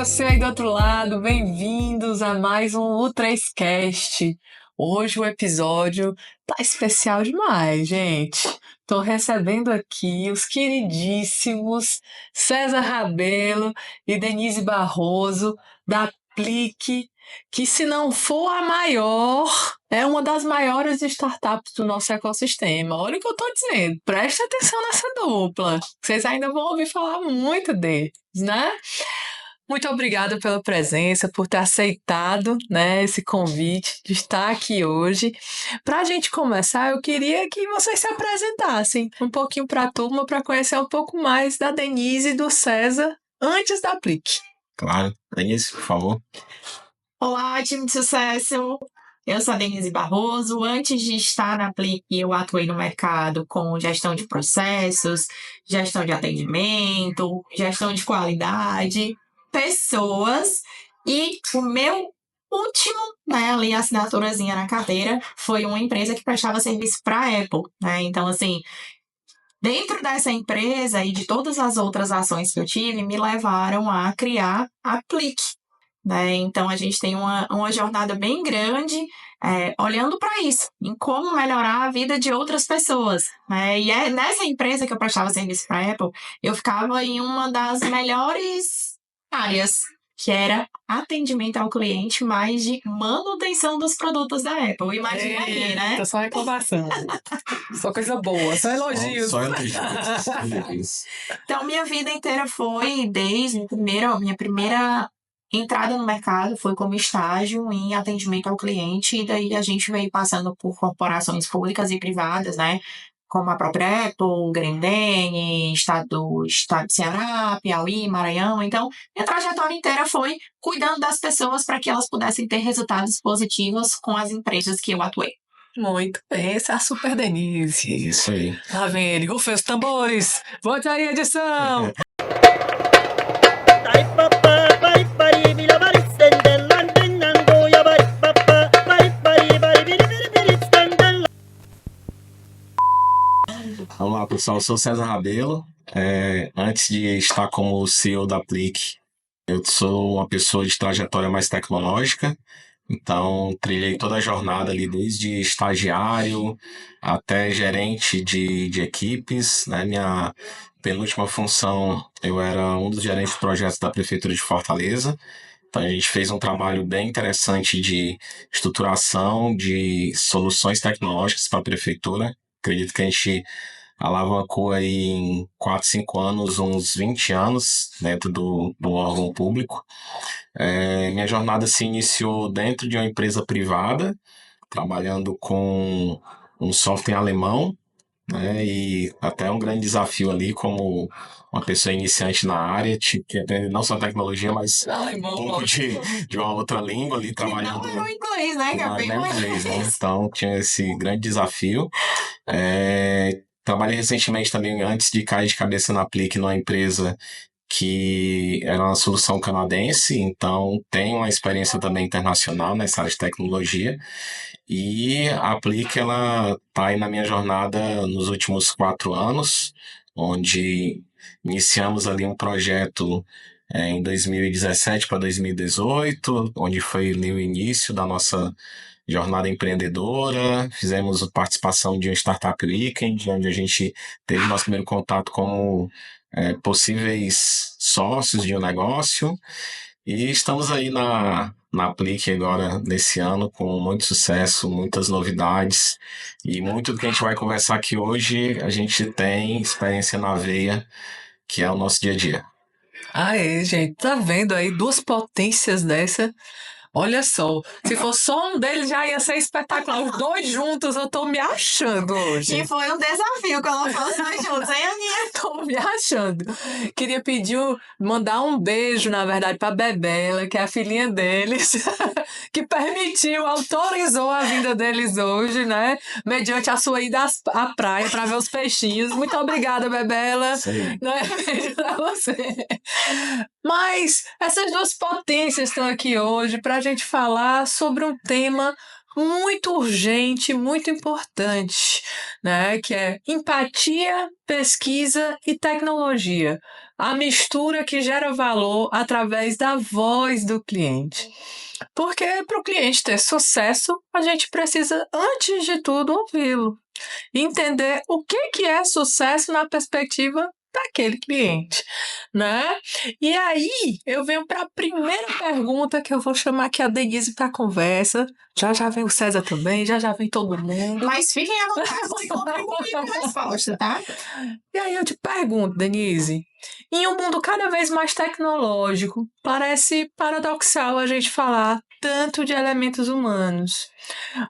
você aí do outro lado, bem-vindos a mais um U3Cast. Hoje o episódio tá especial demais, gente. Tô recebendo aqui os queridíssimos César Rabelo e Denise Barroso da Plique, que se não for a maior, é uma das maiores startups do nosso ecossistema. Olha o que eu tô dizendo, preste atenção nessa dupla. Vocês ainda vão ouvir falar muito deles, né? Muito obrigada pela presença, por ter aceitado, né, esse convite de estar aqui hoje. Para a gente começar, eu queria que vocês se apresentassem um pouquinho para a turma, para conhecer um pouco mais da Denise e do César antes da Plique. Claro. Denise, por favor. Olá, time de sucesso! Eu sou a Denise Barroso. Antes de estar na Plique, eu atuei no mercado com gestão de processos, gestão de atendimento, gestão de qualidade, pessoas. E o meu último, né, ali, assinaturazinha na carteira, foi uma empresa que prestava serviço para a Apple, né? Então, assim, dentro dessa empresa e de todas as outras ações que eu tive, me levaram a criar a Plique, né? Então, a gente tem uma jornada bem grande olhando para isso, em como melhorar a vida de outras pessoas, né? E é nessa empresa que eu prestava serviço para a Apple, eu ficava em uma das melhores áreas, que era atendimento ao cliente, mais de manutenção dos produtos da Apple. Imagina aí, né? Tá só reclamação. Só coisa boa, só elogios. Só elogios. Então, minha vida inteira foi, desde minha primeira entrada no mercado foi como estágio em atendimento ao cliente, e daí a gente veio passando por corporações públicas e privadas, né? Como a própria Apple, Grendene, Estado do Ceará, Piauí, Maranhão. Então, minha trajetória inteira foi cuidando das pessoas para que elas pudessem ter resultados positivos com as empresas que eu atuei. Muito bem, essa é a Super Denise. Isso aí. Lá vem ele, rufem os tambores. Volte aí, edição. Vamos lá, pessoal. Eu sou o César Rabelo. Antes de estar como CEO da Plique, eu sou uma pessoa de trajetória mais tecnológica. Então, trilhei toda a jornada ali, desde estagiário até gerente de equipes, né? Minha penúltima função, eu era um dos gerentes de projetos da Prefeitura de Fortaleza. Então, a gente fez um trabalho bem interessante de estruturação de soluções tecnológicas para a Prefeitura. Acredito que a gente alavancou aí em 4, 5 anos, uns 20 anos dentro do órgão público. Minha jornada se iniciou dentro de uma empresa privada, trabalhando com um software alemão, né? E até um grande desafio ali como uma pessoa iniciante na área, que aprende não só tecnologia, mas um pouco de uma outra língua ali, trabalhando. Não era o inglês, né? Não era nem inglês, né? Então tinha esse grande desafio. Trabalhei recentemente também, antes de cair de cabeça na Plique, numa empresa que era uma solução canadense, então tem uma experiência também internacional nessa área de tecnologia. E a Plique, ela está aí na minha jornada nos últimos 4 anos, onde iniciamos ali um projeto em 2017 para 2018, onde foi ali o início da nossa jornada empreendedora. Fizemos participação de um Startup Weekend, onde a gente teve nosso primeiro contato como possíveis sócios de um negócio. E estamos aí na Plique agora, nesse ano, com muito sucesso, muitas novidades. E muito do que a gente vai conversar aqui hoje, a gente tem experiência na veia, que é o nosso dia a dia. Aê, gente, tá vendo aí duas potências dessa? Olha só, se for só um deles já ia ser espetacular. Os dois juntos, eu tô me achando hoje. E foi um desafio colocar os dois juntos, hein, Aninha? Tô me achando. Queria mandar um beijo, na verdade, pra Bebela, que é a filhinha deles, que autorizou a vinda deles hoje, né? Mediante a sua ida à praia pra ver os peixinhos. Muito obrigada, Bebela. Sim. Né? Beijo pra você. Mas essas duas potências estão aqui hoje para a gente falar sobre um tema muito urgente, muito importante, né? Que é empatia, pesquisa e tecnologia. A mistura que gera valor através da voz do cliente. Porque para o cliente ter sucesso, a gente precisa, antes de tudo, ouvi-lo. Entender o que é sucesso na perspectiva daquele cliente, né? E aí eu venho para a primeira pergunta que eu vou chamar aqui a Denise para conversa. Já vem o César também, já vem todo mundo. Mas fiquem à vontade de contribuir com a resposta, tá? E aí eu te pergunto, Denise, em um mundo cada vez mais tecnológico, parece paradoxal a gente falar tanto de elementos humanos.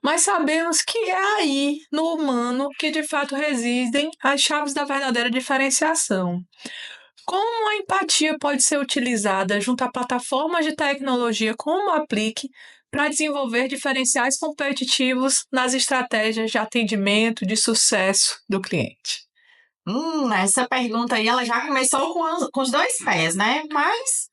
Mas sabemos que é aí, no humano, que de fato residem as chaves da verdadeira diferenciação. Como a empatia pode ser utilizada junto a plataformas de tecnologia como a Aplique para desenvolver diferenciais competitivos nas estratégias de atendimento de sucesso do cliente? Essa pergunta aí, ela já começou com os dois pés, né? Mas,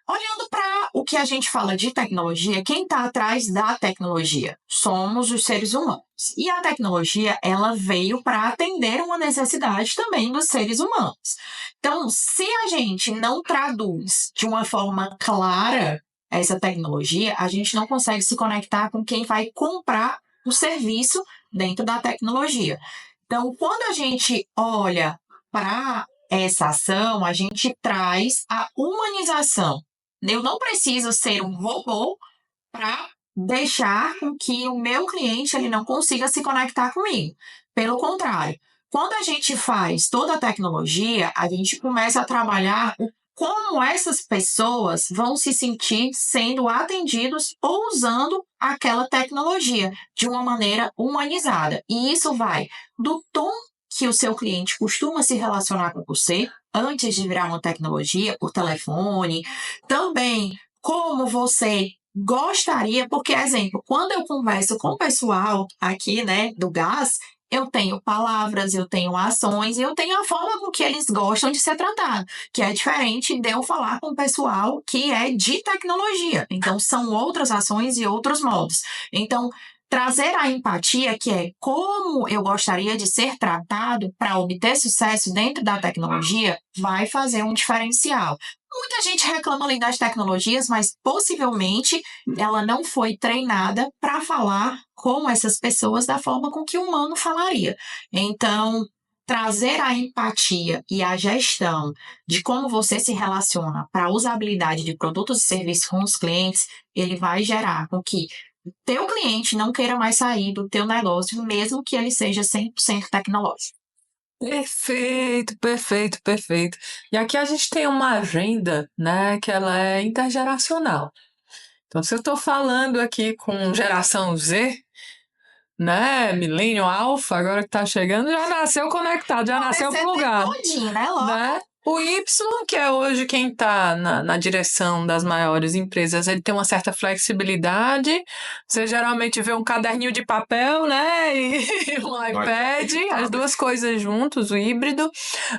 olhando para o que a gente fala de tecnologia, quem está atrás da tecnologia? Somos os seres humanos. E a tecnologia, ela veio para atender uma necessidade também dos seres humanos. Então, se a gente não traduz de uma forma clara essa tecnologia, a gente não consegue se conectar com quem vai comprar o serviço dentro da tecnologia. Então, quando a gente olha para essa ação, a gente traz a humanização. Eu não preciso ser um robô para deixar com que o meu cliente ele não consiga se conectar comigo. Pelo contrário, quando a gente faz toda a tecnologia, a gente começa a trabalhar como essas pessoas vão se sentir sendo atendidos ou usando aquela tecnologia de uma maneira humanizada. E isso vai do tom que o seu cliente costuma se relacionar com você antes de virar uma tecnologia, por telefone, também como você gostaria, porque, exemplo, quando eu converso com o pessoal aqui, né, do gás, eu tenho palavras, eu tenho ações e eu tenho a forma com que eles gostam de ser tratados, que é diferente de eu falar com o pessoal que é de tecnologia. Então, são outras ações e outros modos. Então, trazer a empatia, que é como eu gostaria de ser tratado para obter sucesso dentro da tecnologia, vai fazer um diferencial. Muita gente reclama ali das tecnologias, mas possivelmente ela não foi treinada para falar com essas pessoas da forma com que o humano falaria. Então, trazer a empatia e a gestão de como você se relaciona para a usabilidade de produtos e serviços com os clientes, ele vai gerar com que o teu cliente não queira mais sair do teu negócio, mesmo que ele seja 100% tecnológico. Perfeito, perfeito, perfeito. E aqui a gente tem uma agenda, né, que ela é intergeracional. Então, se eu estou falando aqui com geração Z, né, Millennium Alpha, agora que está chegando, já nasceu conectado, já nasceu plugado, Todinho, né, logo? né? O Y, que é hoje quem está na direção das maiores empresas, ele tem uma certa flexibilidade. Você geralmente vê um caderninho de papel, né? E um iPad, as duas coisas juntos, o híbrido.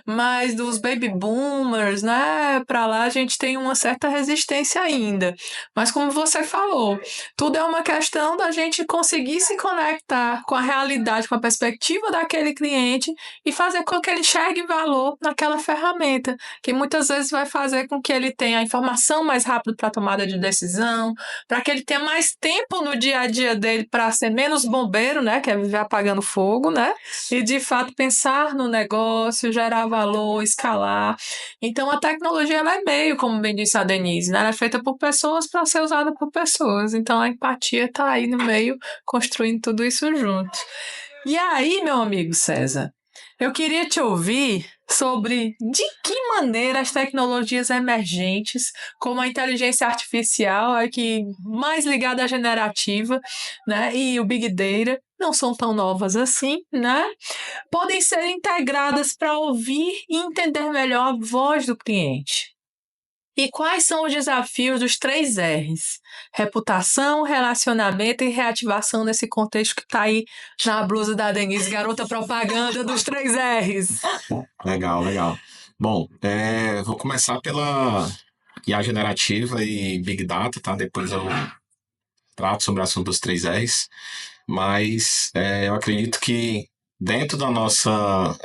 Mas dos baby boomers, né? Para lá a gente tem uma certa resistência ainda. Mas como você falou, tudo é uma questão da gente conseguir se conectar com a realidade, com a perspectiva daquele cliente e fazer com que ele enxergue valor naquela ferramenta, que muitas vezes vai fazer com que ele tenha a informação mais rápido para a tomada de decisão, para que ele tenha mais tempo no dia a dia dele para ser menos bombeiro, né, que é viver apagando fogo, né, e de fato pensar no negócio, gerar valor, escalar. Então a tecnologia ela é meio, como bem disse a Denise, né, ela é feita por pessoas para ser usada por pessoas, então a empatia está aí no meio, construindo tudo isso junto. E aí, meu amigo César, eu queria te ouvir sobre de que maneira as tecnologias emergentes, como a inteligência artificial, aqui mais ligada à generativa, né, e o Big Data, não são tão novas assim, né, podem ser integradas para ouvir e entender melhor a voz do cliente. E quais são os desafios dos 3 R's? Reputação, relacionamento e reativação nesse contexto que está aí na blusa da Denise, garota propaganda dos 3 R's. Legal, legal. Bom, vou começar pela IA generativa e Big Data, tá? Depois eu trato sobre o assunto dos 3 Rs, mas eu acredito que dentro da nossa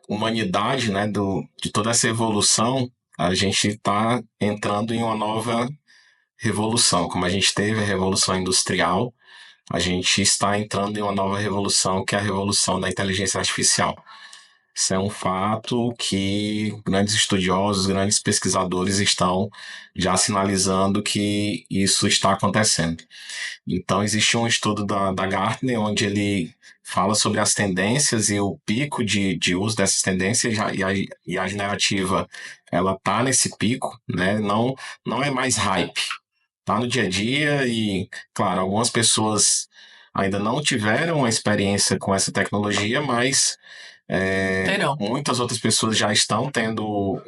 humanidade, né, de toda essa evolução, a gente está entrando em uma nova revolução. Como a gente teve a Revolução Industrial, a gente está entrando em uma nova revolução, que é a revolução da inteligência artificial. Isso é um fato que grandes estudiosos, grandes pesquisadores estão já sinalizando que isso está acontecendo. Então, existe um estudo da Gartner, onde ele fala sobre as tendências e o pico de uso dessas tendências, e a generativa ela está nesse pico, né? Não é mais hype, está no dia a dia e, claro, algumas pessoas ainda não tiveram uma experiência com essa tecnologia, mas Terão. muitas outras pessoas já estão tendo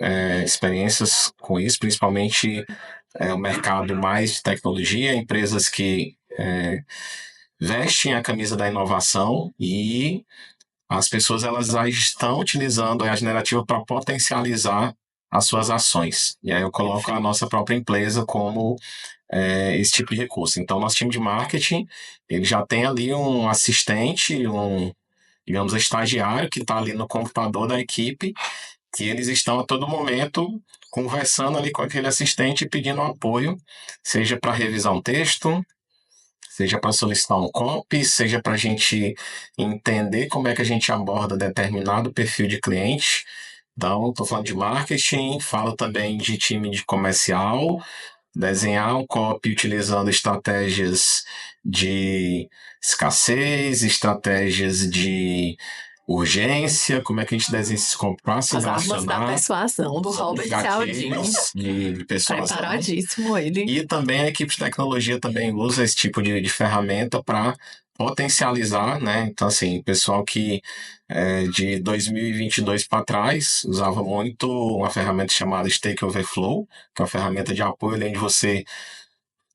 experiências com isso, principalmente o mercado mais de tecnologia, empresas que vestem a camisa da inovação e as pessoas elas já estão utilizando a generativa para potencializar as suas ações. E aí eu coloco a nossa própria empresa como esse tipo de recurso. Então, nosso time de marketing, ele já tem ali um assistente, digamos, estagiário que está ali no computador da equipe, que eles estão a todo momento conversando ali com aquele assistente e pedindo apoio, seja para revisar um texto, seja para solicitar um copy, seja para a gente entender como é que a gente aborda determinado perfil de cliente. Então, estou falando de marketing, falo também de time de comercial, desenhar um copy utilizando estratégias de escassez, estratégias de urgência, como é que a gente desenha esses copy para se As armas da relacionar, persuasão do Robert Cialdini. gatilhos de pessoas. Preparadíssimo ele. E também a equipe de tecnologia também usa esse tipo de ferramenta para potencializar, né? Então, assim, pessoal que de 2022 para trás usava muito uma ferramenta chamada Stack Overflow, que é uma ferramenta de apoio, além de você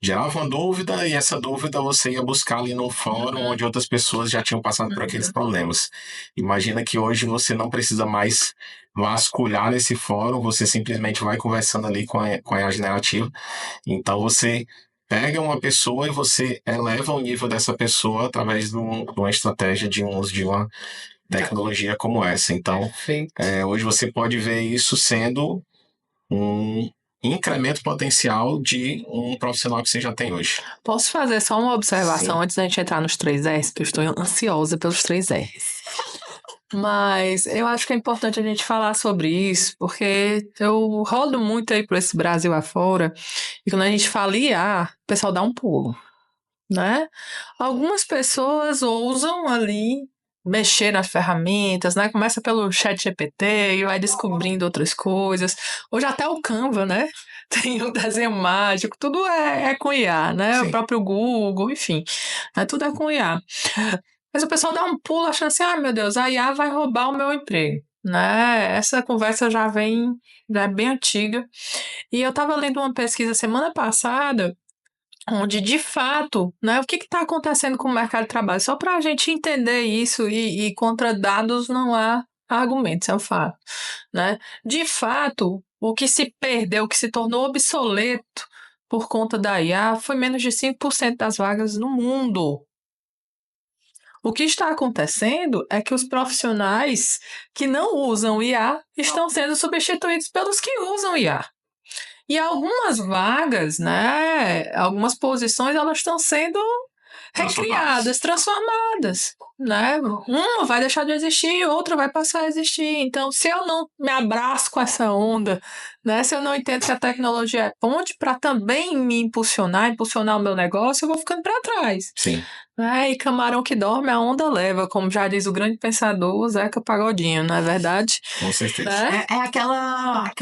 gerava uma dúvida e essa dúvida você ia buscar ali num fórum onde outras pessoas já tinham passado por aqueles problemas. Imagina que hoje você não precisa mais vasculhar nesse fórum, você simplesmente vai conversando ali com a IA generativa. Então você pega uma pessoa e você eleva o nível dessa pessoa através de uma estratégia de um uso de uma tecnologia como essa. Então, Perfeito. hoje você pode ver isso sendo um incremento potencial de um profissional que você já tem hoje. Posso fazer só uma observação Sim. antes da gente entrar nos 3Rs? Porque eu estou ansiosa pelos 3Rs. Mas eu acho que é importante a gente falar sobre isso, porque eu rodo muito aí por esse Brasil afora, e quando a gente fala IA, o pessoal dá um pulo, né? Algumas pessoas ousam ali mexer nas ferramentas, né? Começa pelo ChatGPT e vai descobrindo outras coisas. Hoje até o Canva, né? Tem o desenho mágico, tudo é com IA, né? Sim. O próprio Google, enfim, tudo é com IA. Mas o pessoal dá um pulo achando assim, meu Deus, a IA vai roubar o meu emprego, né? Essa conversa já é bem antiga. E eu estava lendo uma pesquisa semana passada, onde, de fato, né, o que está acontecendo com o mercado de trabalho? Só para a gente entender isso e contra dados não há argumentos, é um fato. Né? De fato, o que se perdeu, o que se tornou obsoleto por conta da IA foi menos de 5% das vagas no mundo. O que está acontecendo é que os profissionais que não usam IA estão sendo substituídos pelos que usam IA. E algumas vagas, né, algumas posições, elas estão sendo recriadas, transformadas, né? Uma vai deixar de existir, outra vai passar a existir. Então, se eu não me abraço com essa onda, né, se eu não entendo que a tecnologia é ponte para também me impulsionar o meu negócio, eu vou ficando para trás. Sim. E camarão que dorme, a onda leva, como já diz o grande pensador Zeca Pagodinho, não é verdade? Com certeza. Né? É aquela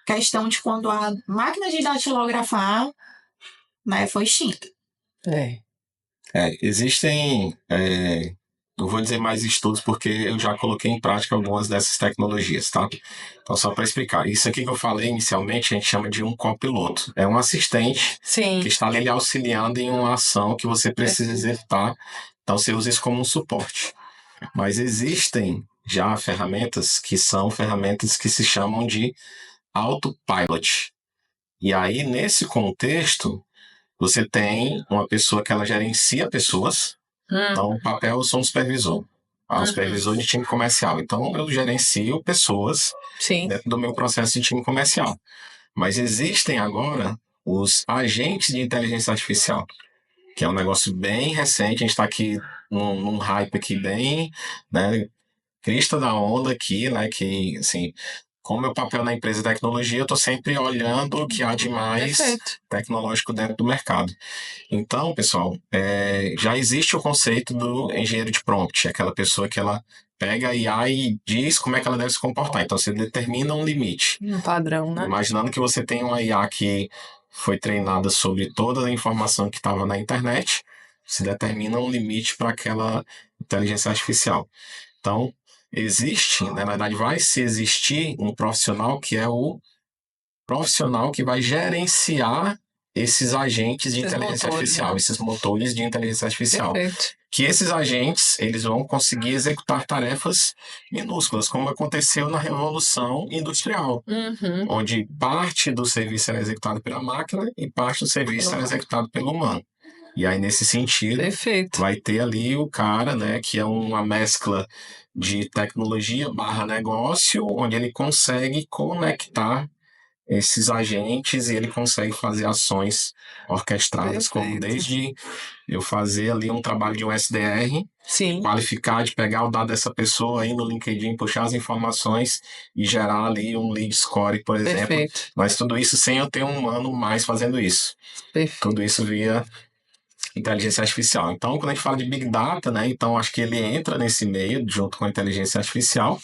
questão de quando a máquina de datilografar, né, foi extinta. Existem, não vou dizer mais estudos porque eu já coloquei em prática algumas dessas tecnologias, tá? Então, só para explicar, isso aqui que eu falei inicialmente, a gente chama de um copiloto. É um assistente Sim. que está ali lhe auxiliando em uma ação que você precisa executar. Então, você usa isso como um suporte. Mas existem já ferramentas que são ferramentas que se chamam de autopilot. E aí, nesse contexto, você tem uma pessoa que ela gerencia pessoas. Então, o papel eu sou um supervisor. Um supervisor de time comercial. Então, eu gerencio pessoas Sim. dentro do meu processo de time comercial. Mas existem agora os agentes de inteligência artificial, que é um negócio bem recente. A gente está aqui num hype aqui bem, né, crista da onda aqui, né, que, assim, com o meu papel na empresa de tecnologia, eu estou sempre olhando o que há de mais Perfeito. tecnológico dentro do mercado. Então, pessoal, já existe o conceito do engenheiro de prompt, aquela pessoa que ela pega a IA e diz como é que ela deve se comportar. Então, você determina um limite. Um padrão, né? Imaginando que você tem uma IA que foi treinada sobre toda a informação que estava na internet, se determina um limite para aquela inteligência artificial. Então, existe, na verdade, vai se existir um profissional que é o profissional que vai gerenciar esses agentes de Esses inteligência motores, artificial, né? esses motores de inteligência artificial. Perfeito. Que esses agentes, eles vão conseguir executar tarefas minúsculas, como aconteceu na Revolução Industrial, onde parte do serviço era executado pela máquina e parte do serviço era executado pelo humano. E aí, nesse sentido, Perfeito. vai ter ali o cara, né, que é uma mescla de tecnologia / negócio, onde ele consegue conectar esses agentes e ele consegue fazer ações orquestradas, como Perfeito. desde eu fazer ali um trabalho de um SDR, Sim. qualificar, de pegar o dado dessa pessoa aí no LinkedIn, puxar as informações e gerar ali um lead score, por exemplo. Perfeito. Mas tudo isso sem eu ter um humano mais fazendo isso. Perfeito. Tudo isso via inteligência artificial. Então, quando a gente fala de Big Data, né, então acho que ele entra nesse meio, junto com a inteligência artificial.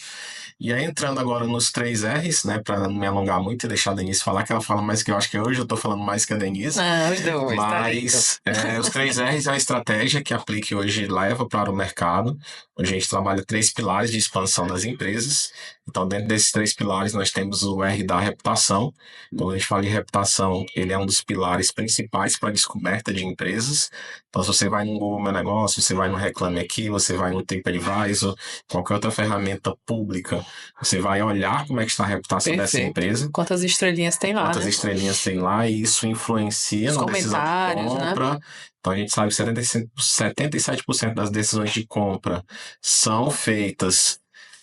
E aí, entrando agora nos 3 R's, né, para não me alongar muito e deixar a Denise falar, que ela fala mais que eu acho que hoje eu estou falando mais que a Denise. Ah, os dois, tá lindo. Mas os 3 R's é a estratégia que a Aplique hoje leva para o mercado. Onde a gente trabalha 3 pilares de expansão das empresas. Então, dentro desses 3 pilares, nós temos o R da reputação. Então, quando a gente fala de reputação, ele é um dos pilares principais para a descoberta de empresas. Então, se você vai no Google Meu Negócio, você vai no Reclame Aqui, você vai no TripAdvisor, qualquer outra ferramenta pública, você vai olhar como é que está a reputação dessa Perfeito. empresa. Quantas estrelinhas tem lá, Quantas né? estrelinhas tem lá, e isso influencia Os na decisão de comentários, né? compra. Então a gente sabe que 77% das decisões de compra são feitas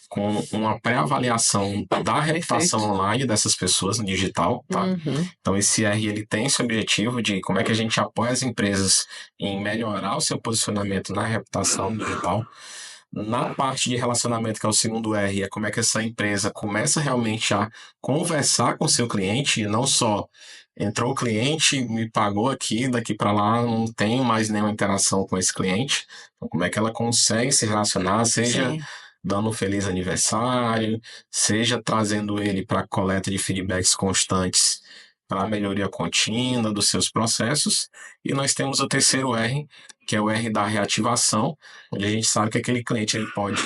com uma pré-avaliação da reputação online dessas pessoas no digital, tá? Então esse R ele tem esse objetivo de como é que a gente apoia as empresas em melhorar o seu posicionamento na reputação digital. Na parte de relacionamento, que é o segundo R, é como é que essa empresa começa realmente a conversar com o seu cliente, e não só entrou o cliente, me pagou aqui, daqui para lá não tenho mais nenhuma interação com esse cliente. Então, como é que ela consegue se relacionar, seja Sim. dando um feliz aniversário, seja trazendo ele para coleta de feedbacks constantes para a melhoria contínua dos seus processos. E nós temos o terceiro R, que é o R da reativação, onde a gente sabe que aquele cliente ele pode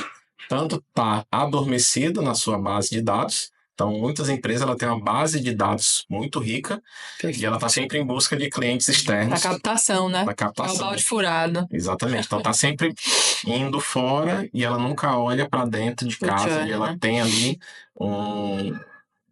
tanto estar adormecido na sua base de dados. Então, muitas empresas ela têm uma base de dados muito rica e ela está sempre em busca de clientes externos. Da captação, né? Da É o captação. balde furado. Exatamente. Então, está sempre indo fora e ela nunca olha para dentro de casa. churn, E ela né? tem ali um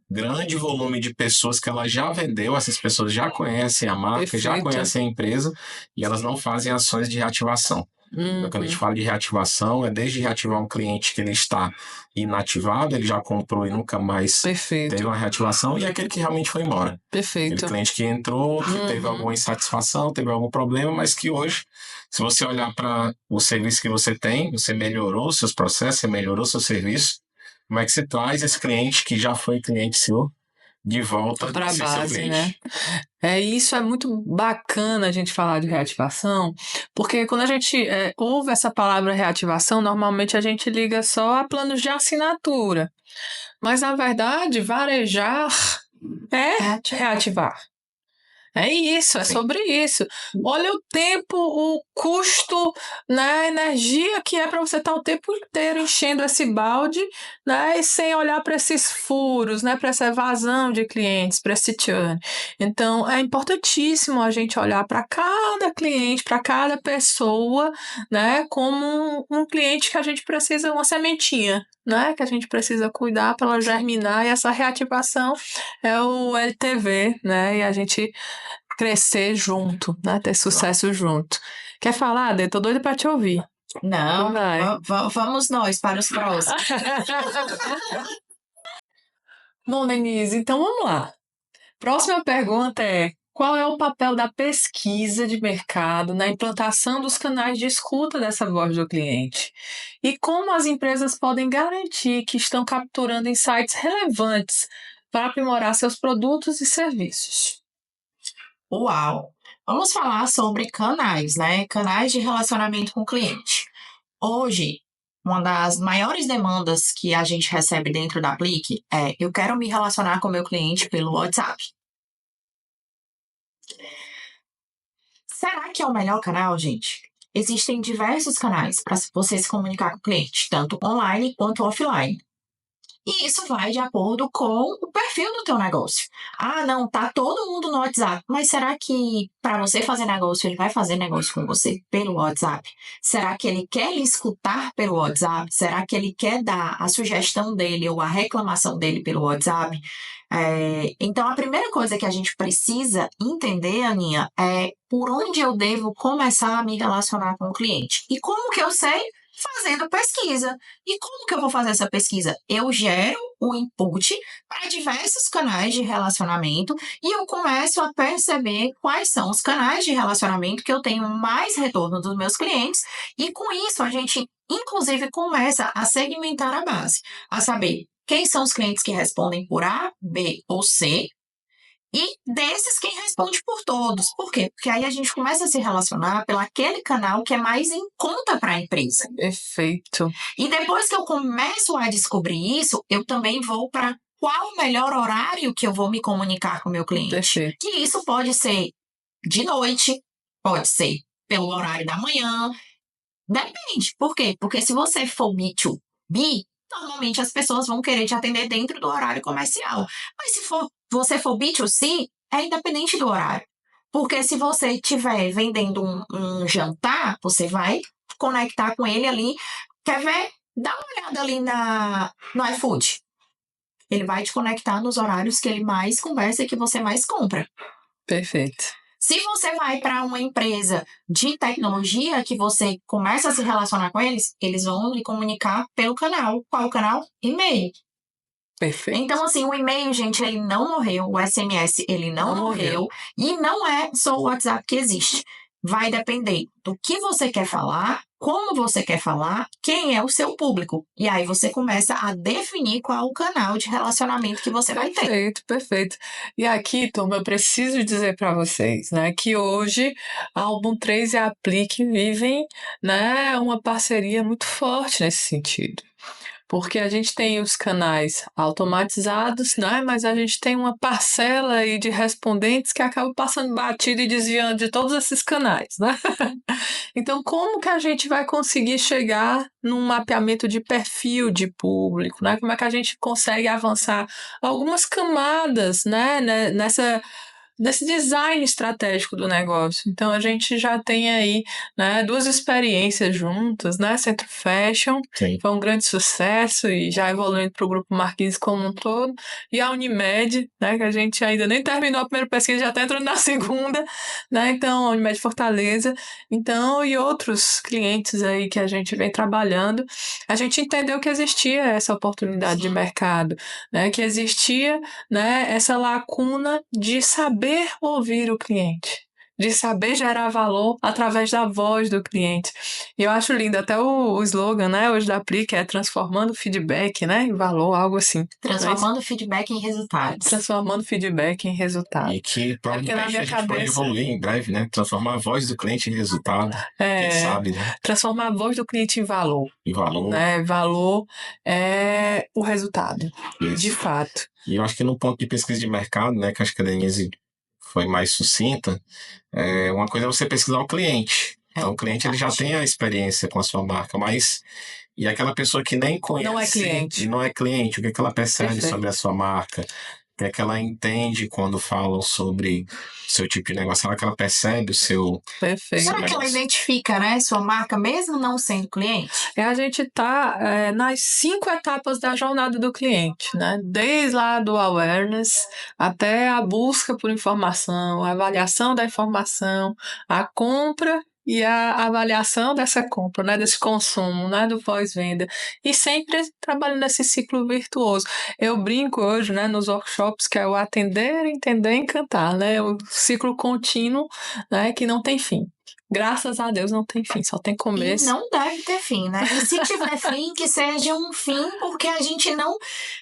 grande volume de pessoas que ela já vendeu, essas pessoas já conhecem a marca, já Perfeito. conhecem a empresa e elas não fazem ações de reativação. Então, quando a gente fala de reativação, é desde reativar um cliente que ele está inativado, ele já comprou e nunca mais Perfeito. teve uma reativação, e aquele que realmente foi embora. Aquele Perfeito. cliente que entrou, que teve alguma insatisfação, teve algum problema, mas que hoje, se você olhar para o serviço que você tem, você melhorou os seus processos, você melhorou o seu serviço, como é que você traz esse cliente que já foi cliente seu de volta Pra a ser seu base, cliente? né? Isso é muito bacana a gente falar de reativação, porque quando a gente ouve essa palavra reativação, normalmente a gente liga só a planos de assinatura. Mas, na verdade, varejar é reativar. É isso, é sobre isso. Olha o tempo, o custo, né, a energia que é para você estar o tempo inteiro enchendo esse balde, né, e sem olhar para esses furos, né, para essa evasão de clientes, para esse churn. Então, é importantíssimo a gente olhar para cada cliente, para cada pessoa, né, como um cliente que a gente precisa, uma sementinha, né, que a gente precisa cuidar para ela germinar, e essa reativação é o LTV, né, e a gente crescer junto, né? Ter sucesso junto. Quer falar, Dê? Tô doida pra te ouvir. Não, Vai. vamos nós para os próximos. Bom, Denise, então vamos lá. Próxima pergunta é: qual é o papel da pesquisa de mercado na implantação dos canais de escuta dessa voz do cliente? E como as empresas podem garantir que estão capturando insights relevantes para aprimorar seus produtos e serviços? Uau! Vamos falar sobre canais, né? Canais de relacionamento com o cliente. Hoje, uma das maiores demandas que a gente recebe dentro da Aplique é: eu quero me relacionar com o meu cliente pelo WhatsApp. Será que é o melhor canal, gente? Existem diversos canais para você se comunicar com o cliente, tanto online quanto offline. E isso vai de acordo com o perfil do teu negócio. Ah, não, tá todo mundo no WhatsApp. Mas será que para você fazer negócio, ele vai fazer negócio com você pelo WhatsApp? Será que ele quer lhe escutar pelo WhatsApp? Será que ele quer dar a sugestão dele ou a reclamação dele pelo WhatsApp? Então, a primeira coisa que a gente precisa entender, Aninha, é por onde eu devo começar a me relacionar com o cliente. E como que eu sei? Fazendo pesquisa. E como que eu vou fazer essa pesquisa? Eu gero o input para diversos canais de relacionamento e eu começo a perceber quais são os canais de relacionamento que eu tenho mais retorno dos meus clientes, e com isso a gente, inclusive, começa a segmentar a base, a saber quem são os clientes que respondem por A, B ou C, e desses, quem responde por todos. Por quê? Porque aí a gente começa a se relacionar pelo aquele canal que é mais em conta para a empresa. Perfeito. E depois que eu começo a descobrir isso, eu também vou para qual o melhor horário que eu vou me comunicar com o meu cliente. Perfeito. Que isso pode ser de noite, pode ser pelo horário da manhã. Depende. Por quê? Porque se você for B2B, normalmente as pessoas vão querer te atender dentro do horário comercial. Mas se você for B2C, é independente do horário. Porque se você estiver vendendo um jantar, você vai conectar com ele ali. Quer ver? Dá uma olhada ali no iFood. Ele vai te conectar nos horários que ele mais conversa e que você mais compra. Perfeito. Se você vai para uma empresa de tecnologia que você começa a se relacionar com eles vão lhe comunicar pelo canal. Qual o canal? E-mail. Perfeito. Então, assim, o e-mail, gente, ele não morreu. O SMS, ele não morreu. E não é só o WhatsApp que existe. Vai depender do que você quer falar, como você quer falar, quem é o seu público. E aí você começa a definir qual o canal de relacionamento que você vai ter. Perfeito, perfeito. E aqui, turma, eu preciso dizer para vocês, né, que hoje a Álbum 3 e a Aplique vivem, né, uma parceria muito forte nesse sentido. Porque a gente tem os canais automatizados, né? Mas a gente tem uma parcela aí de respondentes que acabam passando batido e desviando de todos esses canais, né? Então, como que a gente vai conseguir chegar num mapeamento de perfil de público, né? Como é que a gente consegue avançar algumas camadas, né? Nesse design estratégico do negócio. Então, a gente já tem aí, né, 2 experiências juntas, né? Centro Fashion, Sim. foi um grande sucesso e já evoluindo para o Grupo Marquise como um todo. E a Unimed, né, que a gente ainda nem terminou a primeira pesquisa, já está entrando na segunda, né? Então, a Unimed Fortaleza. Então, e outros clientes aí que a gente vem trabalhando, a gente entendeu que existia essa oportunidade de mercado, né? Que existia, né, essa lacuna de saber ouvir o cliente, de saber gerar valor através da voz do cliente. E eu acho lindo até o slogan, né, hoje da Aplique, é transformando feedback, né, em valor, algo assim. Transformando feedback em resultados. Transformando feedback em resultado. E que provavelmente na minha a gente vai cabeça- evoluir em breve, né? Transformar a voz do cliente em resultado. Quem sabe, né? Transformar a voz do cliente em valor. Em valor. Né? Valor é o resultado, Isso. de fato. E eu acho que no ponto de pesquisa de mercado, né, que acho que a Denise foi mais sucinta, uma coisa é você pesquisar o cliente. Então, o cliente ele já tem a experiência com a sua marca, mas e aquela pessoa que nem conhece Não é cliente. e não é cliente, o que ela percebe Perfeito. sobre a sua marca? O que é que ela entende quando falam sobre o seu tipo de negócio? Será que ela percebe o seu Perfeito. Será que ela negócio? identifica, né, sua marca, mesmo não sendo cliente? A gente está nas 5 etapas da jornada do cliente, né? Desde lá do awareness até a busca por informação, a avaliação da informação, a compra e a avaliação dessa compra, né? Desse consumo, né? Do pós-venda. E sempre trabalhando nesse ciclo virtuoso. Eu brinco hoje, né? Nos workshops, que é o atender, entender, encantar, né? O ciclo contínuo, né? Que não tem fim. Graças a Deus não tem fim, só tem E começo. não deve ter fim, né? E se tiver fim, que seja um fim, porque a gente não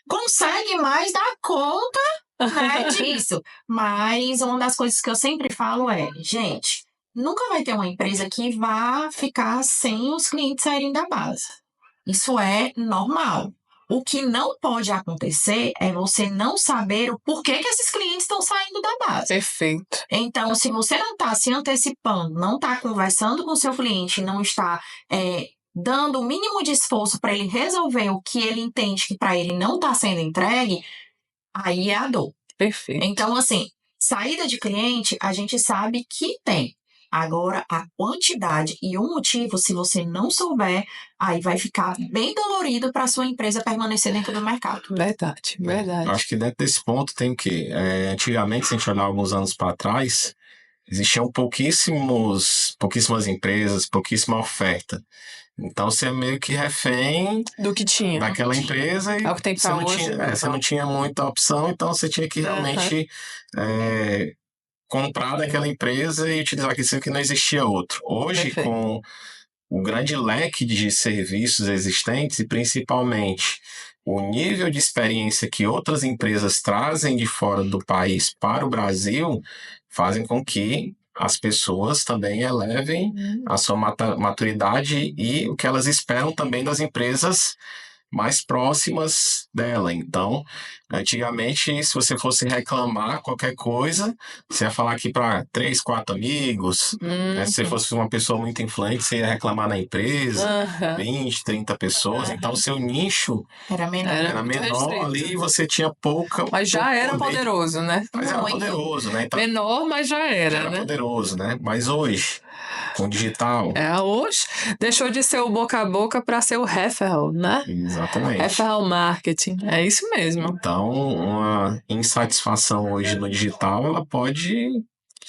consegue mais dar conta, né, disso. Mas uma das coisas que eu sempre falo é, gente, nunca vai ter uma empresa que vá ficar sem os clientes saírem da base. Isso é normal. O que não pode acontecer é você não saber o porquê que esses clientes estão saindo da base. Perfeito. Então, se você não está se antecipando, não está conversando com o seu cliente, não está dando o mínimo de esforço para ele resolver o que ele entende que para ele não está sendo entregue, aí é a dor. Perfeito. Então, assim, saída de cliente, a gente sabe que tem. Agora, a quantidade e o motivo, se você não souber, aí vai ficar bem dolorido para a sua empresa permanecer dentro do mercado. Verdade, verdade. Eu acho que dentro desse ponto tem o quê? Antigamente, se a gente olhar alguns anos para trás, existiam pouquíssimas empresas, pouquíssima oferta. Então você é meio que refém Do que tinha. daquela empresa e É o que tem você pra não hoje, tinha, né? você não tinha muita opção, então você tinha que realmente comprar daquela empresa e utilizar aquilo que não existia outro. Hoje, Perfeito. com o grande leque de serviços existentes e principalmente o nível de experiência que outras empresas trazem de fora do país para o Brasil, fazem com que as pessoas também elevem a sua maturidade e o que elas esperam também das empresas mais próximas dela. Então, antigamente, se você fosse reclamar qualquer coisa, você ia falar aqui para 3, 4 amigos, né? Se você fosse uma pessoa muito influente, você ia reclamar na empresa, 20, 30 pessoas. Então, o seu nicho Era menor. era muito menor restrito. ali e você tinha pouca. Mas já pouco era poder. poderoso, né? Mas era Muito. poderoso, né? Então, Menor, mas já era, né? poderoso, né? Mas hoje, com o digital. Hoje deixou de ser o boca a boca para ser o referral, né? Exatamente. Referral marketing. É isso mesmo. Então, uma insatisfação hoje no digital, ela pode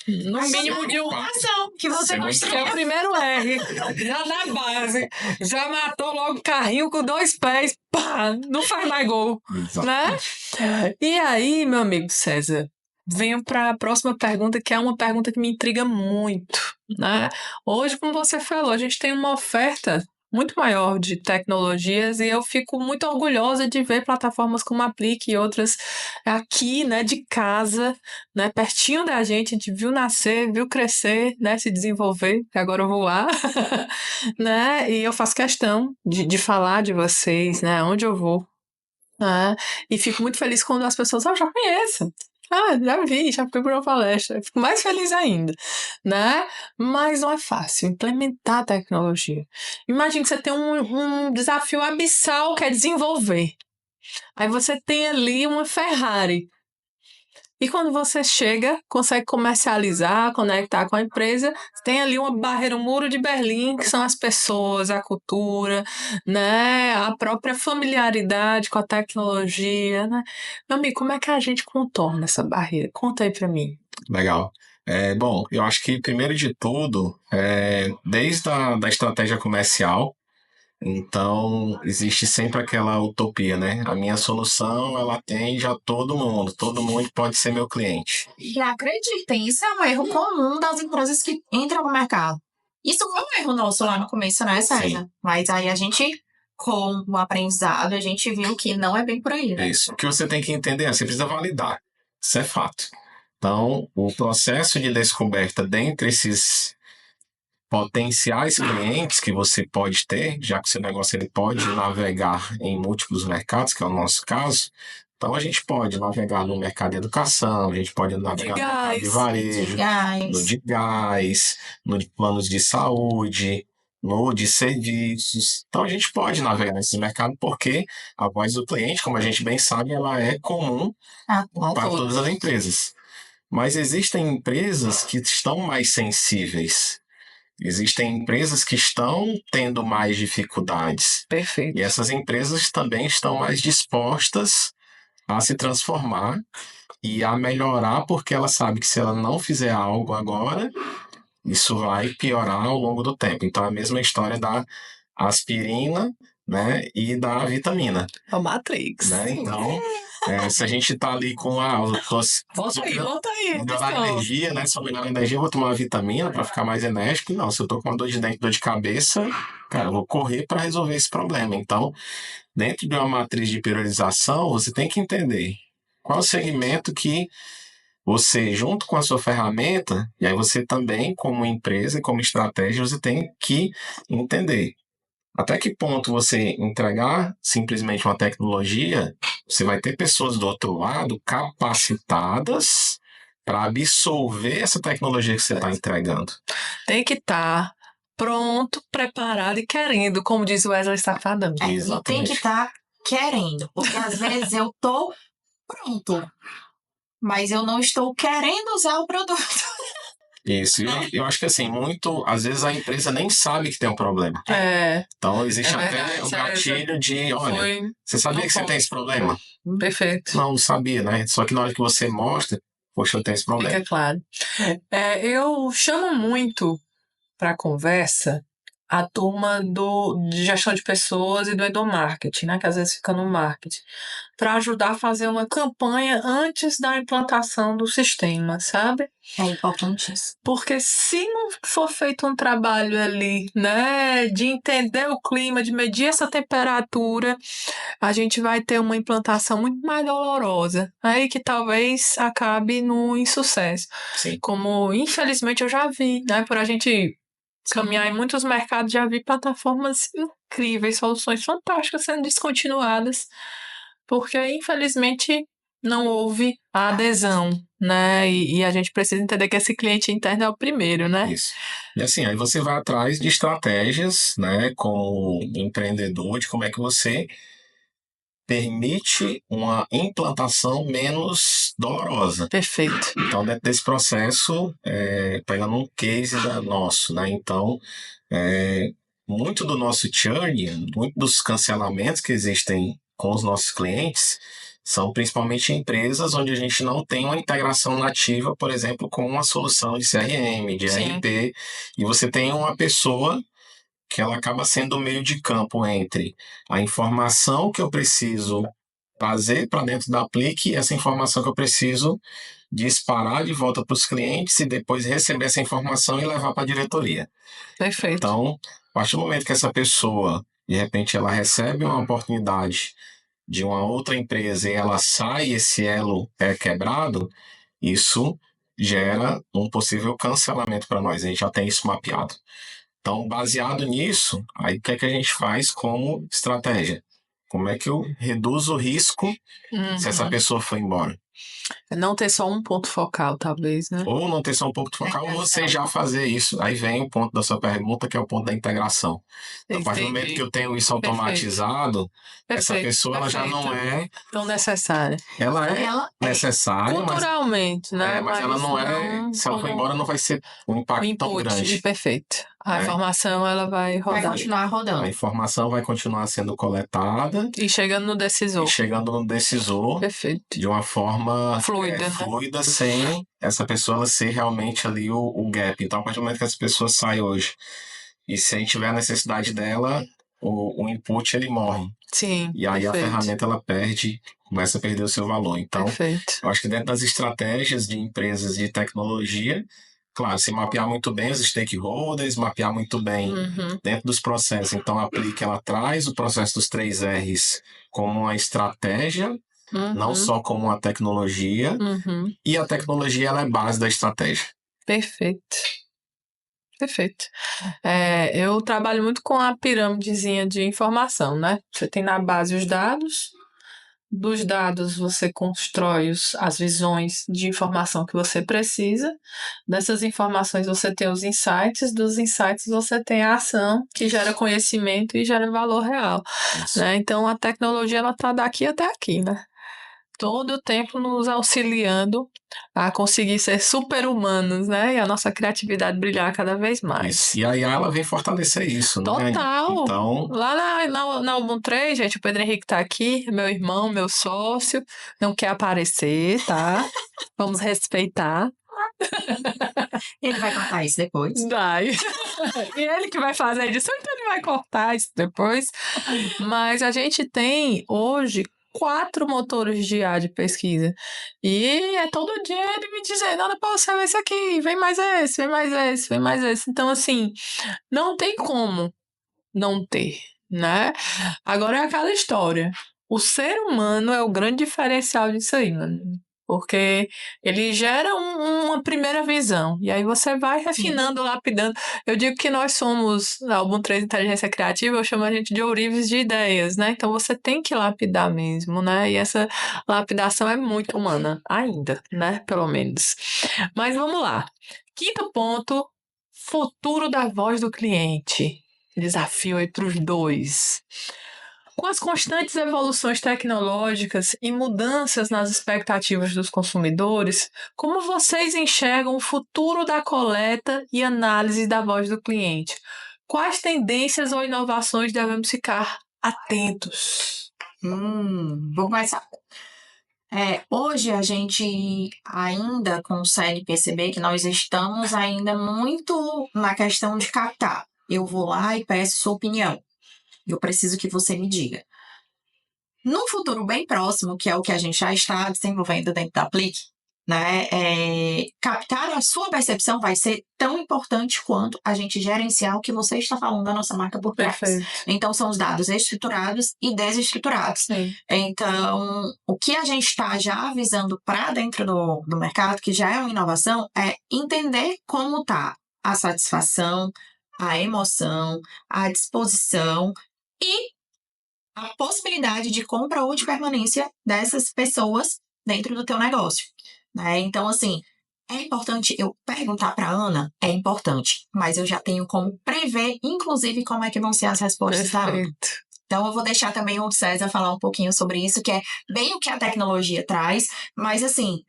No mínimo de Ação que você Ser muito mostrou. Que é o primeiro R, já na base, já matou logo o carrinho com 2 pés, pá, não faz mais gol, né? E aí, meu amigo César, venho para a próxima pergunta, que é uma pergunta que me intriga muito, né? Hoje, como você falou, a gente tem uma oferta muito maior de tecnologias e eu fico muito orgulhosa de ver plataformas como a Aplique e outras aqui, né, de casa, né, pertinho da gente, a gente viu nascer, viu crescer, né, se desenvolver, que agora eu vou lá, né, e eu faço questão de falar de vocês, né, onde eu vou, né, e fico muito feliz quando as pessoas, já conheço, já vi, já fui para uma palestra, eu fico mais feliz ainda, né, mas não é fácil implementar a tecnologia. Imagina que você tem um desafio abissal que é desenvolver. Aí você tem ali uma Ferrari. E quando você chega, consegue comercializar, conectar com a empresa, tem ali uma barreira, um muro de Berlim, que são as pessoas, a cultura, né? A própria familiaridade com a tecnologia, né? Meu amigo, como é que a gente contorna essa barreira? Conta aí pra mim. Legal. Bom, eu acho que, primeiro de tudo, desde da estratégia comercial, então existe sempre aquela utopia, né? A minha solução, ela atende a todo mundo pode ser meu cliente. E acreditem, isso é um erro comum das empresas que entram no mercado. Isso foi um erro nosso lá no começo, né, César? Sim. Mas aí a gente, com o aprendizado, a gente viu que não é bem por aí, né? Isso. O que você tem que entender é que você precisa validar. Isso é fato. Então, o processo de descoberta dentre esses potenciais clientes que você pode ter, já que o seu negócio ele pode navegar em múltiplos mercados, que é o nosso caso. Então, a gente pode navegar no mercado de educação, a gente pode navegar no mercado de varejo, no de gás, no de planos de saúde, de serviços. Então a gente pode navegar nesse mercado porque a voz do cliente, como a gente bem sabe, ela é comum para todas as empresas. Mas existem empresas que estão mais sensíveis. Existem empresas que estão tendo mais dificuldades. Perfeito. E essas empresas também estão mais dispostas a se transformar e a melhorar, porque ela sabe que se ela não fizer algo agora, isso vai piorar ao longo do tempo. Então, é a mesma história da aspirina, né, e da vitamina. A Matrix. Né? Então, se a gente tá ali com Volta aí. melhorar a energia, né? Se eu melhorar a energia, eu vou tomar uma vitamina para ficar mais enérgico. Não, se eu tô com uma dor de dente, dor de cabeça, cara, eu vou correr para resolver esse problema. Então, dentro de uma matriz de priorização, você tem que entender qual o segmento que você, junto com a sua ferramenta, e aí você também, como empresa e como estratégia, você tem que entender até que ponto você entregar simplesmente uma tecnologia, você vai ter pessoas do outro lado capacitadas para absorver essa tecnologia que você está entregando. Tem que estar pronto, preparado e querendo, como diz o Wesley Safadão. E tem Exatamente. que estar querendo, porque às vezes eu tô pronto, mas eu não estou querendo usar o produto. Isso, eu acho que assim, às vezes a empresa nem sabe que tem um problema. Então existe É até verdade, um gatilho de, olha, Foi você sabia que você tem esse problema? perfeito. Não sabia, né? Só que na hora que você mostra, poxa, eu tenho esse problema. Fica claro. Eu chamo muito para a conversa a turma de gestão de pessoas e do endomarketing, né? Que às vezes fica no marketing, para ajudar a fazer uma campanha antes da implantação do sistema, sabe? É importante isso. Porque se não for feito um trabalho ali, né, de entender o clima, de medir essa temperatura, a gente vai ter uma implantação muito mais dolorosa, aí que talvez acabe no insucesso. Sim. Como, infelizmente, eu já vi, né, por a gente caminhar em muitos mercados, já vi plataformas incríveis, soluções fantásticas sendo descontinuadas, porque, infelizmente, não houve a adesão, né? E a gente precisa entender que esse cliente interno é o primeiro, né? Isso. E assim, aí você vai atrás de estratégias, né, como empreendedor, de como é que você permite uma implantação menos dolorosa. Perfeito. Então, dentro desse processo, pegando um case nosso, né? Então, muito do nosso churn, muito dos cancelamentos que existem com os nossos clientes são principalmente empresas onde a gente não tem uma integração nativa, por exemplo, com uma solução de CRM, de Sim. ERP, e você tem uma pessoa que ela acaba sendo o meio de campo entre a informação que eu preciso trazer para dentro da Aplique e essa informação que eu preciso disparar de volta para os clientes e depois receber essa informação e levar para a diretoria. Perfeito. Então, a partir do momento que essa pessoa, de repente, ela recebe uma oportunidade de uma outra empresa e ela sai, esse elo é quebrado, isso gera um possível cancelamento para nós. A gente já tem isso mapeado. Então, baseado nisso, aí o que é que a gente faz como estratégia? Como é que eu reduzo o risco se essa pessoa for embora? Não ter só um ponto focal, talvez, né? Ou não ter só um ponto focal, ou você já fazer isso. Aí vem o ponto da sua pergunta, que é o ponto da integração. Então, a partir do momento que eu tenho isso automatizado, essa pessoa ela já não é tão necessária. Ela é necessária, culturalmente, né? Mas ela não é. Se ela for embora, não vai ser um impacto tão grande. Perfeito. A informação ela vai rodar. Vai continuar rodando. A informação vai continuar sendo coletada. E chegando no decisor. Perfeito. De uma forma fluida, sem essa pessoa ela ser realmente ali o gap. Então, a partir do momento que essa pessoa sai hoje, e se a gente tiver a necessidade dela, o input ele morre. Sim. E aí perfeito. A ferramenta ela começa a perder o seu valor. Então, eu acho que dentro das estratégias de empresas de tecnologia, claro, se mapear muito bem os stakeholders, mapear muito bem dentro dos processos. Então, a Aplique, ela traz o processo dos 3 R's como uma estratégia, não só como uma tecnologia, e a tecnologia ela é base da estratégia. Perfeito. Eu trabalho muito com a pirâmidezinha de informação, né? Você tem na base os dados, Dos dados você constrói as visões de informação que você precisa. Dessas informações você tem os insights, dos insights você tem a ação que gera conhecimento e gera valor real, Isso. né? Então a tecnologia ela está daqui até aqui, né? Todo o tempo nos auxiliando a conseguir ser super-humanos, né? E a nossa criatividade brilhar cada vez mais. Isso. E a IA ela vem fortalecer isso, né? Total! Então, Lá na Ubuntu 3, gente, o Pedro Henrique tá aqui, meu irmão, meu sócio, não quer aparecer, tá? Vamos respeitar. Ele vai contar isso depois. Vai. E ele que vai fazer a edição, então ele vai cortar isso depois. Mas a gente tem hoje 4 motores de IA de pesquisa. E é todo dia ele me dizendo, Ana Paula, você vê esse aqui, vem mais esse, vem mais esse, vem mais esse. Então, assim, não tem como não ter, né? Agora é aquela história. O ser humano é o grande diferencial disso aí, mano. Porque ele gera uma primeira visão. E aí você vai refinando, lapidando. Eu digo que nós somos, na Album 3 Inteligência Criativa, eu chamo a gente de ourives de ideias, né? Então você tem que lapidar mesmo, né? E essa lapidação é muito humana, ainda, né? Pelo menos. Mas vamos lá. Quinto ponto, futuro da voz do cliente. Desafio aí para os dois. Com as constantes evoluções tecnológicas e mudanças nas expectativas dos consumidores, como vocês enxergam o futuro da coleta e análise da voz do cliente? Quais tendências ou inovações devemos ficar atentos? Vou começar. Hoje a gente ainda consegue perceber que nós estamos ainda muito na questão de captar. Eu vou lá e peço sua opinião. Eu preciso que você me diga. No futuro bem próximo, que é o que a gente já está desenvolvendo dentro da Aplique, né, captar a sua percepção vai ser tão importante quanto a gente gerenciar o que você está falando da nossa marca por trás. Perfeito. Então, são os dados estruturados e desestruturados. Sim. Então, o que a gente está já avisando para dentro do mercado, que já é uma inovação, é entender como está a satisfação, a emoção, a disposição e a possibilidade de compra ou de permanência dessas pessoas dentro do teu negócio, né? Então, assim, é importante eu perguntar para a Ana? É importante, mas eu já tenho como prever, inclusive, como é que vão ser as respostas da Ana. Perfeito. Então, eu vou deixar também o César falar um pouquinho sobre isso, que é bem o que a tecnologia traz, mas, assim,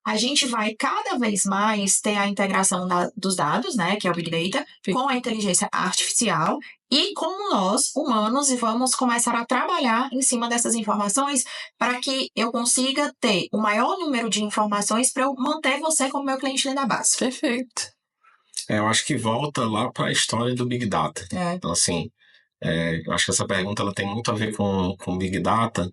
a gente vai cada vez mais ter a integração dos dados, né, que é o Big Data, Sim. com a inteligência artificial e com nós, humanos, e vamos começar a trabalhar em cima dessas informações para que eu consiga ter o maior número de informações para eu manter você como meu cliente dentro da base. Perfeito. eu acho que volta lá para a história do Big Data. Então, assim, eu acho que essa pergunta ela tem muito a ver com Big Data,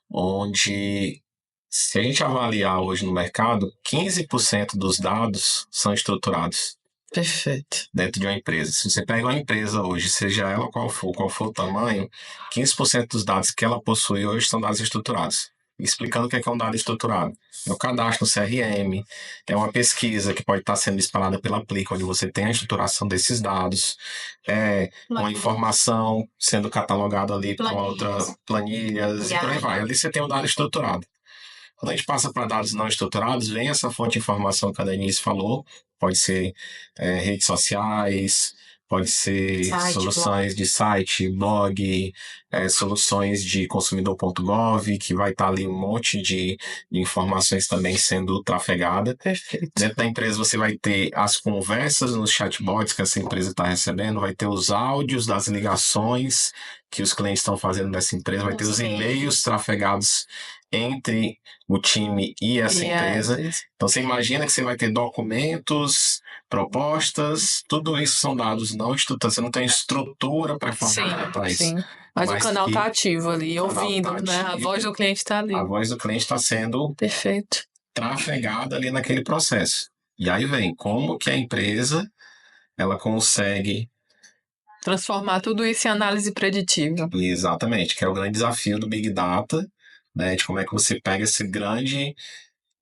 onde, se a gente avaliar hoje no mercado, 15% dos dados são estruturados Perfeito. dentro de uma empresa. Se você pega uma empresa hoje, seja ela qual for o tamanho, 15% dos dados que ela possui hoje são dados estruturados. Explicando o que é um dado estruturado. É o cadastro no CRM, é uma pesquisa que pode estar sendo disparada pela Aplique, onde você tem a estruturação desses dados, é uma informação sendo catalogada ali para outras planilhas e por aí vai. Ali você tem um dado estruturado. Quando a gente passa para dados não estruturados, vem essa fonte de informação que a Denise falou, pode ser redes sociais, pode ser soluções de site, blog, soluções de consumidor.gov, que vai estar ali um monte de informações também sendo trafegada. Perfeito. Dentro da empresa você vai ter as conversas nos chatbots que essa empresa está recebendo, vai ter os áudios das ligações que os clientes estão fazendo nessa empresa, vai ter os e-mails trafegados entre o time e essa empresa. Então você imagina que você vai ter documentos, propostas, tudo isso são dados não estruturados, você não tem estrutura para falar para isso. Sim. Mas o canal está ativo ali, ouvindo, né? A voz do cliente está ali. A voz do cliente está sendo Perfeito. trafegada ali naquele processo. E aí vem como que a empresa ela consegue transformar tudo isso em análise preditiva. Exatamente, que é o grande desafio do Big Data, né, de como é que você pega esse grande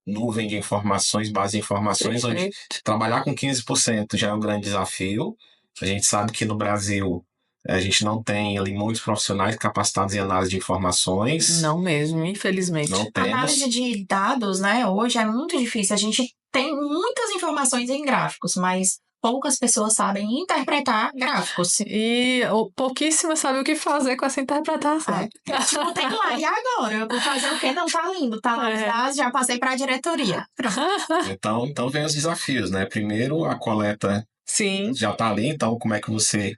nuvem de informações, base de informações, onde trabalhar com 15% já é um grande desafio. A gente sabe que no Brasil A gente não tem ali muitos profissionais capacitados em análise de informações. Não mesmo, infelizmente. Não temos. Análise de dados, né, hoje é muito difícil. A gente tem muitas informações em gráficos, mas poucas pessoas sabem interpretar gráficos. E pouquíssimas sabem o que fazer com essa interpretação. Tipo, tem lá, e agora? Eu vou fazer o quê? Não, tá lindo, tá lá os dados, já passei para a diretoria. Pronto. Então vem os desafios, né? Primeiro, a coleta Sim. já está ali, então como é que você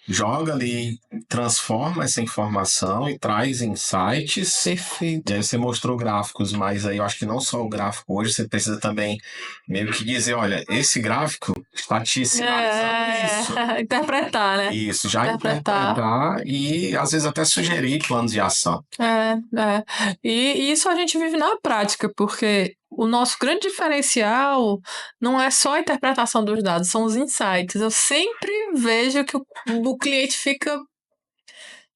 joga ali, transforma essa informação e traz insights. Perfeito. E aí você mostrou gráficos, mas aí eu acho que não só o gráfico hoje, você precisa também meio que dizer, olha, esse gráfico está te sinalizando isso. Interpretar, né? Isso, já interpretar e às vezes até sugerir planos de ação. E isso a gente vive na prática, porque o nosso grande diferencial não é só a interpretação dos dados, são os insights. Eu sempre vejo que o cliente fica pirado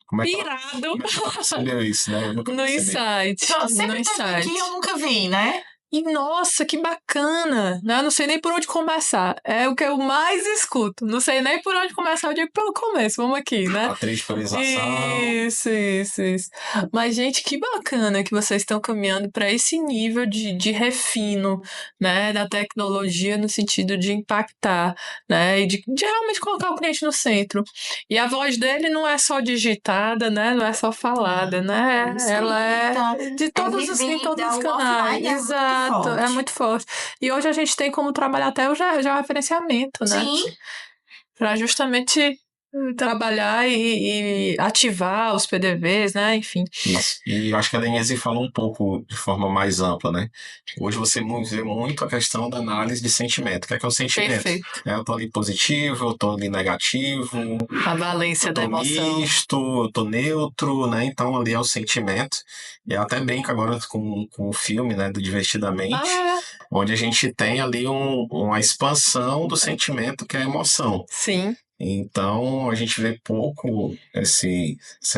Como é que ela percebeu isso, né? Eu nunca no percebi. insight. Então, sempre no teve insight. aqui, eu nunca vi, né? E nossa, que bacana! Né? Eu não sei nem por onde começar. É o que eu mais escuto. Não sei nem por onde começar. Eu digo pelo começo, vamos aqui, né? A transferização. Isso. Mas, gente, que bacana que vocês estão caminhando para esse nível de refino, né, da tecnologia no sentido de impactar, né, e de realmente colocar o cliente no centro. E a voz dele não é só digitada, né, não é só falada, né, ela é de todos os canais. Exato, é muito forte. E hoje a gente tem como trabalhar até o georreferenciamento, né? Sim. Para justamente trabalhar e ativar os PDVs, né? Enfim. Isso. E eu acho que a Denise falou um pouco de forma mais ampla, né? Hoje você vê muito a questão da análise de sentimento. O que é o sentimento? Perfeito. Eu tô ali positivo, eu tô ali negativo. A valência da emoção. Misto, eu tô neutro, né? Então ali é o sentimento. E eu até brinco agora com o filme, né? Do Divertidamente, onde a gente tem ali uma expansão do sentimento que é a emoção. Sim. Então, a gente vê pouco essa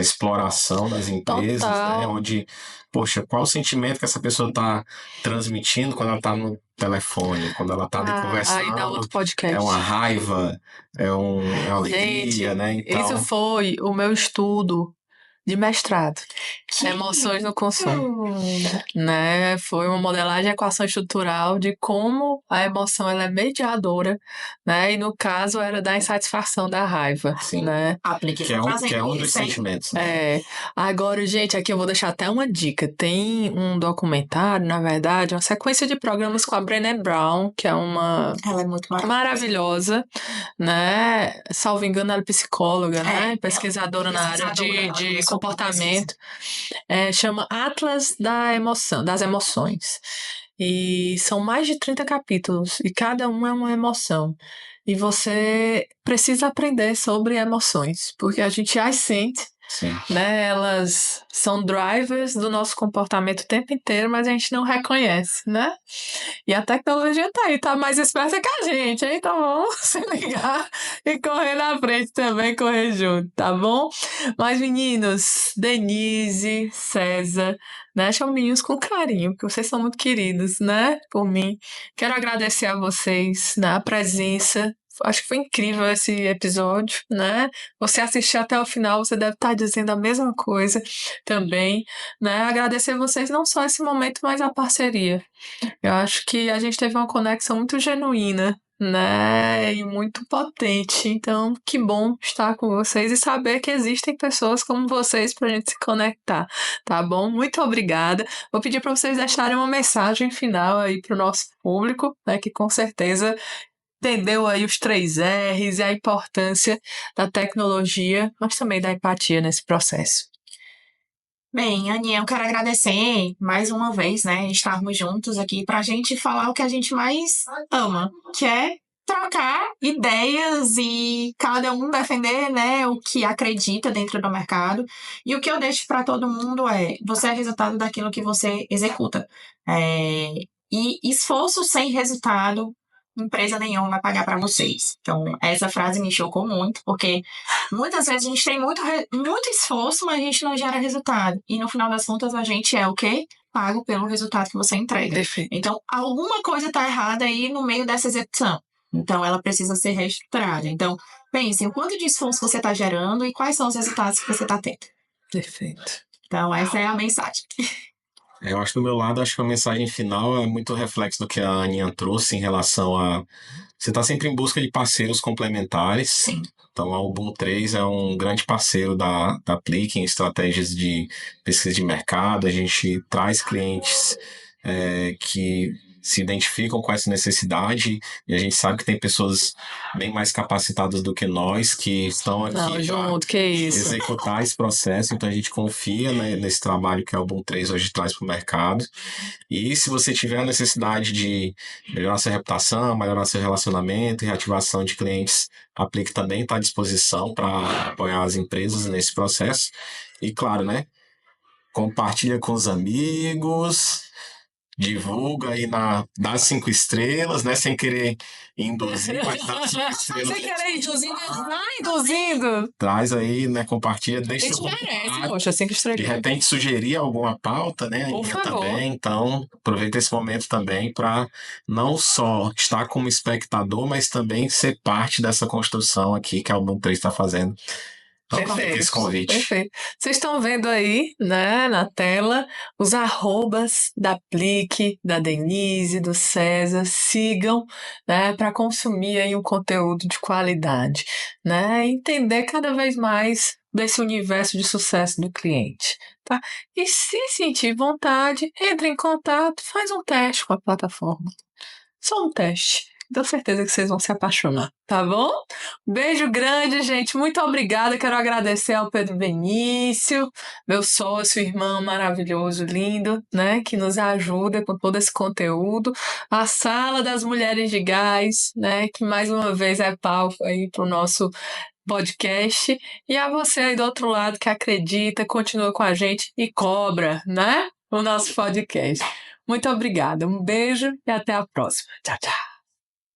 exploração das empresas, né? Onde, poxa, qual o sentimento que essa pessoa está transmitindo quando ela está no telefone, quando ela está ali conversando? Aí dá outro podcast. É uma raiva, é uma alegria, gente, né? Então, isso foi o meu estudo de mestrado. Emoções no consumo. Né? Foi uma modelagem de equação estrutural de como a emoção ela é mediadora, né? E no caso era da insatisfação da raiva. Sim. Né? Que é um dos sentimentos. Né? Agora, gente, aqui eu vou deixar até uma dica. Tem um documentário, na verdade, uma sequência de programas com a Brené Brown, que é uma ela é muito maravilhosa, né? Salvo engano, ela é psicóloga, né? Pesquisadora na área de comportamento. Chama Atlas das Emoções. E são mais de 30 capítulos, e cada um é uma emoção. E você precisa aprender sobre emoções, porque a gente as sente. Sim. Né? Elas são drivers do nosso comportamento o tempo inteiro, mas a gente não reconhece, né? E a tecnologia tá mais esperta que a gente, hein? Então vamos se ligar e correr na frente também, correr junto, tá bom? Mas meninos, Denise, César, né? Chamo meninos com carinho, porque vocês são muito queridos, né? Por mim. Quero agradecer a vocês, né? A presença. Acho que foi incrível esse episódio, né? Você assistir até o final, você deve estar dizendo a mesma coisa também, né? Agradecer a vocês não só esse momento, mas a parceria. Eu acho que a gente teve uma conexão muito genuína, né? E muito potente. Então, que bom estar com vocês e saber que existem pessoas como vocês pra gente se conectar, tá bom? Muito obrigada. Vou pedir para vocês deixarem uma mensagem final aí pro nosso público, né? Que com certeza entendeu aí os 3 R's e a importância da tecnologia, mas também da empatia nesse processo. Bem, Aninha, eu quero agradecer mais uma vez, né, estarmos juntos aqui pra gente falar o que a gente mais ama, que é trocar ideias e cada um defender, né, o que acredita dentro do mercado. E o que eu deixo para todo mundo você é resultado daquilo que você executa. E esforço sem resultado, empresa nenhuma vai pagar para vocês. Então, essa frase me chocou muito, porque muitas vezes a gente tem muito esforço, mas a gente não gera resultado. E no final das contas, a gente é o quê? Pago pelo resultado que você entrega. Perfeito. Então, alguma coisa está errada aí no meio dessa execução. Então, ela precisa ser reestruturada. Então, pense o quanto de esforço você está gerando e quais são os resultados que você está tendo. Perfeito. Então, essa é a mensagem. Eu acho que do meu lado, acho que a mensagem final é muito reflexo do que a Aninha trouxe em relação a... Você está sempre em busca de parceiros complementares. Sim. Então, a Ubuntu 3 é um grande parceiro da Plick em estratégias de pesquisa de mercado. A gente traz clientes que se identificam com essa necessidade e a gente sabe que tem pessoas bem mais capacitadas do que nós que estão aqui Não, para junto, que isso. executar esse processo. Então, a gente confia, né, nesse trabalho que a Ubuntu 3 hoje traz para o mercado. E se você tiver a necessidade de melhorar sua reputação, melhorar seu relacionamento e reativação de clientes, a Plick também está à disposição para apoiar as empresas nesse processo. E claro, né? Compartilha com os amigos, divulga aí dá 5 estrelas, né? Sem querer induzir, mas dá 5 estrelas. Sem querer induzindo. Traz aí, né? Compartilha, A deixa gente seu merece, comentário. poxa, 5 De estrelas. repente sugerir alguma pauta, né? Por Aninha favor. também. Então, aproveita esse momento também para não só estar como espectador, mas também ser parte dessa construção aqui que a Ubuntu 3 está fazendo. Então, fica esse convite. Perfeito. Vocês estão vendo aí, né, na tela, os arrobas da Plick, da Denise, do César. Sigam, né, para consumir aí um conteúdo de qualidade, né, entender cada vez mais desse universo de sucesso do cliente, tá? E se sentir vontade, entre em contato, faz um teste com a plataforma. Só um teste. Tenho certeza que vocês vão se apaixonar, tá bom? Beijo grande, gente. Muito obrigada. Quero agradecer ao Pedro Benício, meu sócio, irmão maravilhoso, lindo, né? Que nos ajuda com todo esse conteúdo. A Sala das Mulheres de Gás, né? Que mais uma vez é palco aí pro nosso podcast. E a você aí do outro lado que acredita, continua com a gente e cobra, né? O nosso podcast. Muito obrigada. Um beijo e até a próxima. Tchau, tchau.